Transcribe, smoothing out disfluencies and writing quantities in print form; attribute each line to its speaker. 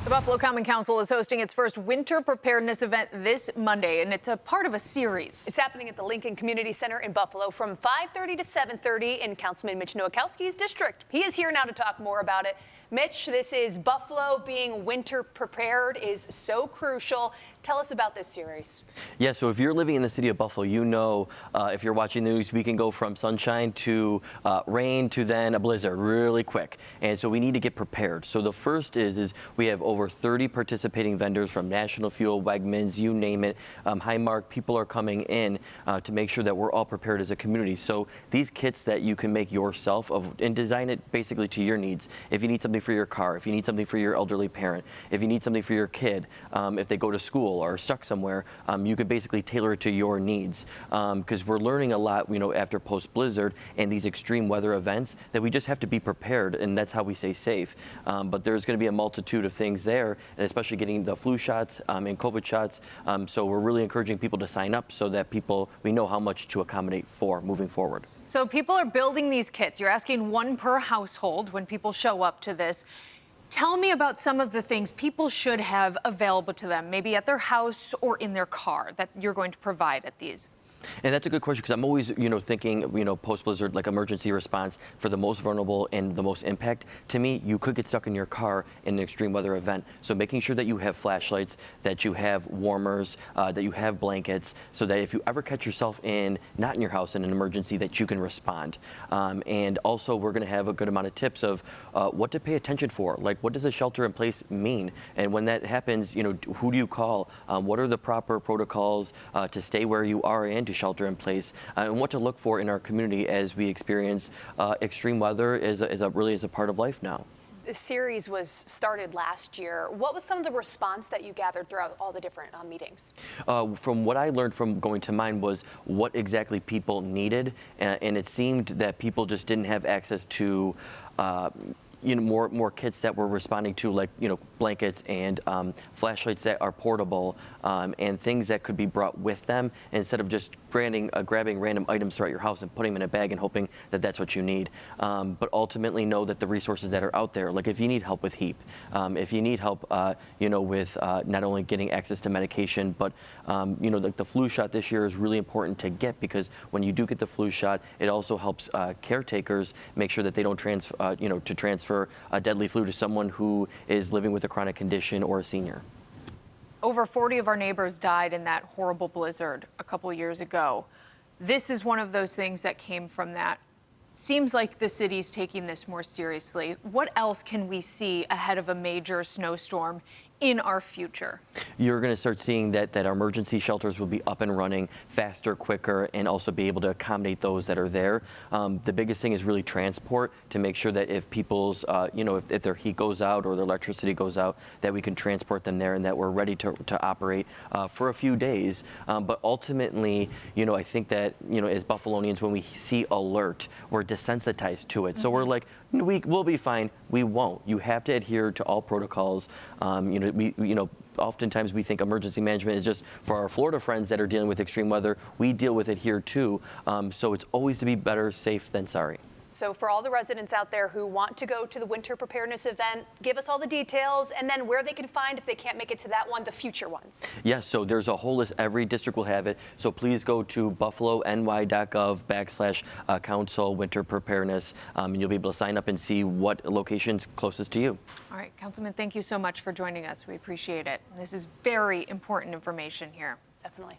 Speaker 1: The Buffalo Common Council is hosting its first winter preparedness event this Monday, and it's a part of a series.
Speaker 2: It's happening at the Lincoln Community Center in Buffalo from 5:30 to 7:30 in Councilman Mitch Nowakowski's district. He is here now to talk more about it. Mitch, this is Buffalo being winter prepared is so crucial. Tell us about this series.
Speaker 3: Yeah, so if you're living in the city of Buffalo, you know if you're watching the news, we can go from sunshine to rain to then a blizzard really quick. And so we need to get prepared. So the first is we have over 30 participating vendors from National Fuel, Wegmans, you name it, Highmark. People are coming in to make sure that we're all prepared as a community. So these kits that you can make yourself and design it basically to your needs. If you need something for your car, if you need something for your elderly parent, if you need something for your kid, if they go to school or stuck somewhere, you could basically tailor it to your needs. Because we're learning a lot, after post-blizzard and these extreme weather events, that we just have to be prepared, and that's how we stay safe. But there's going to be a multitude of things there, and especially getting the flu shots and COVID shots. So we're really encouraging people to sign up so that we know how much to accommodate for moving forward.
Speaker 1: So people are building these kits. You're asking one per household when people show up to this. Tell me about some of the things people should have available to them, maybe at their house or in their car, that you're going to provide at these.
Speaker 3: And that's a good question, because I'm always, thinking, post-blizzard, like emergency response for the most vulnerable and the most impact. To me, you could get stuck in your car in an extreme weather event. So making sure that you have flashlights, that you have warmers, that you have blankets, so that if you ever catch yourself not in your house in an emergency, that you can respond. And also, we're going to have a good amount of tips of what to pay attention for. Like, what does a shelter in place mean? And when that happens, who do you call? What are the proper protocols to stay where you are and to shelter in place, and what to look for in our community as we experience extreme weather is a part of life now.
Speaker 2: The series was started last year. What was some of the response that you gathered throughout all the different meetings?
Speaker 3: From what I learned from going to mine was what exactly people needed, and it seemed that people just didn't have access to more kits that we're responding to, like blankets and flashlights that are portable, and things that could be brought with them instead of just grabbing random items throughout your house and putting them in a bag and hoping that that's what you need. But ultimately know that the resources that are out there, like if you need help with HEAP, if you need help with not only getting access to medication, but like the flu shot this year is really important to get, because when you do get the flu shot, it also helps caretakers make sure that they don't transfer a deadly flu to someone who is living with a chronic condition or a senior.
Speaker 1: Over 40 of our neighbors died in that horrible blizzard a couple years ago. This is one of those things that came from that. Seems like the city's taking this more seriously. What else can we see ahead of a major snowstorm in our future?
Speaker 3: You're going to start seeing that our emergency shelters will be up and running faster, quicker, and also be able to accommodate those that are there. The biggest thing is really transport, to make sure that if people's, if their heat goes out or their electricity goes out, that we can transport them there and that we're ready to operate for a few days. But ultimately, I think that, as Buffalonians, when we see alert, we're desensitized to it. So we're like, we'll be fine. We won't. You have to adhere to all protocols. Oftentimes we think emergency management is just for our Florida friends that are dealing with extreme weather. We deal with it here too. So it's always to be better safe than sorry.
Speaker 2: So for all the residents out there who want to go to the winter preparedness event, give us all the details, and then where they can find, if they can't make it to that one, the future ones.
Speaker 3: Yes, so there's a whole list. Every district will have it. So please go to buffalony.gov/council winter preparedness, and you'll be able to sign up and see what location's closest to you.
Speaker 1: All right, Councilman, thank you so much for joining us. We appreciate it. This is very important information here.
Speaker 2: Definitely.